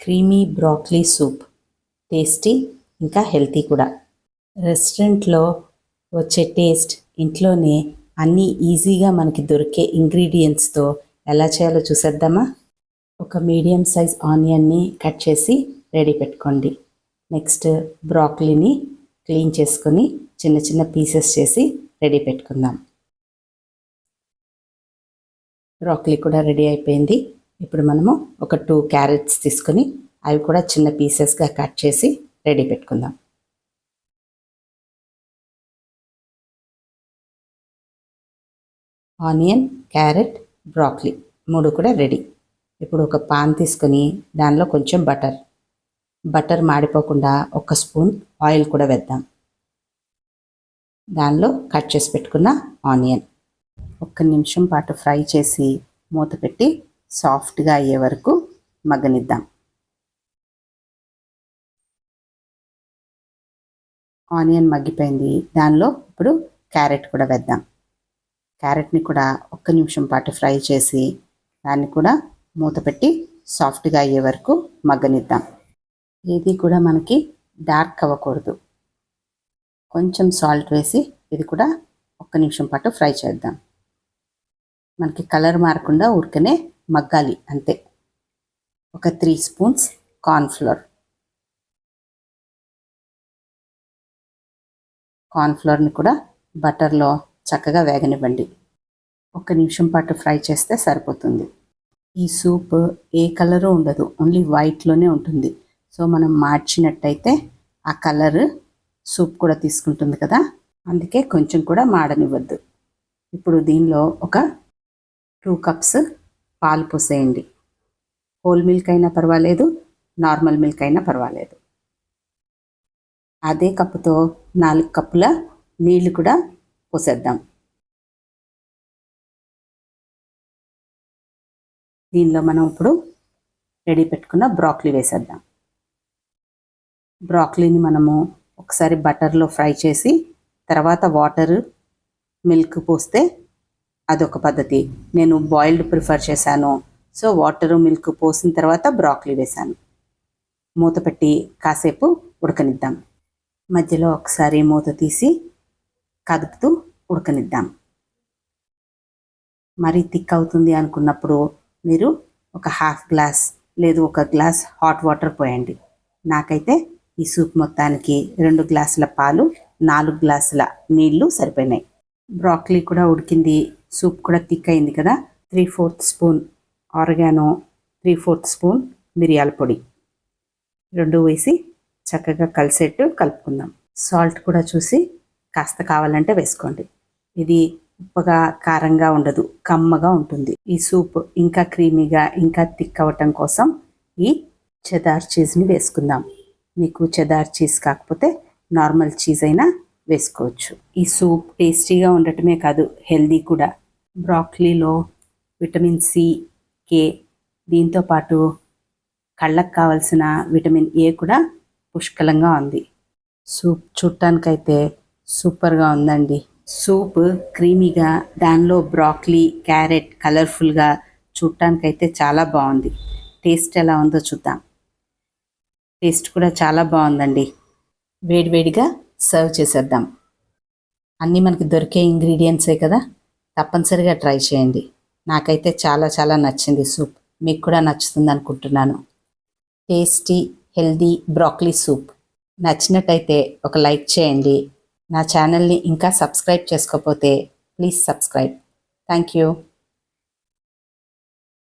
Creamy broccoli soup tasty ఇంకా healthy కూడా. రెస్టారెంట్లో వచ్చే టేస్ట్ ఇంట్లోనే అన్నీ ఈజీగా మనకి దొరికే ఇంగ్రీడియంట్స్తో ఎలా చేయాలో చూసేద్దామా. ఒక మీడియం సైజ్ ఆనియన్ని కట్ చేసి రెడీ పెట్టుకోండి. నెక్స్ట్ బ్రాకలీని క్లీన్ చేసుకొని చిన్న చిన్న పీసెస్ చేసి రెడీ పెట్టుకుందాం. బ్రాకలీ కూడా రెడీ అయిపోయింది. ఇప్పుడు మనము ఒక 2 క్యారెట్స్ తీసుకొని అవి కూడా చిన్న పీసెస్గా కట్ చేసి రెడీ పెట్టుకుందాం. ఆనియన్, క్యారెట్, బ్రాకలీ 3 కూడా రెడీ. ఇప్పుడు ఒక పాన్ తీసుకొని దానిలో కొంచెం బటర్ మాడిపోకుండా 1 స్పూన్ ఆయిల్ కూడా వేద్దాం. దానిలో కట్ చేసి పెట్టుకున్న ఆనియన్ 1 నిమిషం పాటు ఫ్రై చేసి మూత పెట్టి సాఫ్ట్గా అయ్యే వరకు మగ్గనిద్దాం. ఆనియన్ మగ్గిపోయింది. దానిలో ఇప్పుడు క్యారెట్ కూడా వేద్దాం. క్యారెట్ని కూడా 1 నిమిషం పాటు ఫ్రై చేసి దాన్ని కూడా మూత పెట్టి సాఫ్ట్గా అయ్యే వరకు మగ్గనిద్దాం. ఏది కూడా మనకి డార్క్ అవ్వకూడదు. కొంచెం సాల్ట్ వేసి ఇది కూడా 1 నిమిషం పాటు ఫ్రై చేద్దాం. మనకి కలర్ మారకుండా ఊరికనే మగ్గాలి అంతే. ఒక 3 స్పూన్స్ కార్న్ఫ్లోర్ని కూడా బటర్లో చక్కగా వేగనివ్వండి. 1 నిమిషం పాటు ఫ్రై చేస్తే సరిపోతుంది. ఈ సూప్ ఏ కలరు ఉండదు, ఓన్లీ వైట్లోనే ఉంటుంది. సో మనం మార్చినట్టయితే ఆ కలర్ సూప్ కూడా తీసుకుంటుంది కదా, అందుకే కొంచెం కూడా మాడనివ్వద్దు. ఇప్పుడు దీనిలో ఒక 2 కప్స్ పాలు పోసేయండి. హోల్ మిల్క్ అయినా పర్వాలేదు, నార్మల్ మిల్క్ అయినా పర్వాలేదు. అదే కప్పుతో 4 కప్పుల నీళ్లు కూడా పోసేద్దాం. దీనిలో మనం ఇప్పుడు రెడీ పెట్టుకున్న బ్రాకలీ వేసేద్దాం. బ్రాకలీని మనము ఒకసారి బటర్లో ఫ్రై చేసి తర్వాత వాటర్, మిల్క్ పోస్తే అదొక పద్ధతి. నేను బాయిల్డ్ ప్రిఫర్ చేశాను. సో వాటరు, మిల్క్ పోసిన తర్వాత బ్రాకలీ వేశాను. మూత పెట్టి కాసేపు ఉడకనిద్దాం. మధ్యలో ఒకసారి మూత తీసి కదుపుతూ ఉడకనిద్దాం. మరీ థిక్ అవుతుంది అనుకున్నప్పుడు మీరు ఒక 1/2 గ్లాస్ లేదు 1 గ్లాస్ హాట్ వాటర్ పోయండి. నాకైతే ఈ సూప్ మొత్తానికి 2 గ్లాసుల పాలు, 4 గ్లాసుల నీళ్లు సరిపోయినాయి. బ్రాకలీ కూడా ఉడికింది, సూప్ కూడా థిక్ అయింది కదా. 3/4 స్పూన్ ఆరిగానో, 3/4 స్పూన్ మిరియాల పొడి 2 వేసి చక్కగా కలిసేట్టు కలుపుకుందాం. సాల్ట్ కూడా చూసి కాస్త కావాలంటే వేసుకోండి. ఇది ఉప్పగా కారంగా ఉండదు, కమ్మగా ఉంటుంది. ఈ సూప్ ఇంకా క్రీమీగా ఇంకా థిక్ అవ్వటం కోసం ఈ చెదార్ చీజ్ని వేసుకుందాం. మీకు చెదార్ చీజ్ కాకపోతే నార్మల్ చీజ్ అయినా వేసుకోవచ్చు. ఈ సూప్ టేస్టీగా ఉండటమే కాదు, హెల్దీ కూడా. బ్రాకలీలో విటమిన్ సి, కే, దీంతోపాటు కళ్ళకు కావలసిన విటమిన్ ఏ కూడా పుష్కలంగా ఉంది. సూప్ చూడటానికైతే సూపర్గా ఉందండి. సూప్ క్రీమీగా, దానిలో బ్రాకలీ, క్యారెట్ కలర్ఫుల్గా, చూడటానికైతే చాలా బాగుంది. టేస్ట్ ఎలా ఉందో చూద్దాం. టేస్ట్ కూడా చాలా బాగుందండి. వేడివేడిగా సర్వ్ చేసేద్దాం. అన్నీ మనకి దొరికే ఇంగ్రీడియంట్సే కదా, తప్పనిసరిగా ట్రై చేయండి. నాకైతే చాలా చాలా నచ్చింది సూప్. మీకు కూడా నచ్చుతుంది అనుకుంటున్నాను. టేస్టీ హెల్దీ బ్రాకలీ సూప్ నచ్చినట్టయితే ఒక లైక్ చేయండి. నా ఛానల్ని ఇంకా సబ్స్క్రైబ్ చేసుకోకపోతే ప్లీజ్ సబ్స్క్రైబ్. Thank you.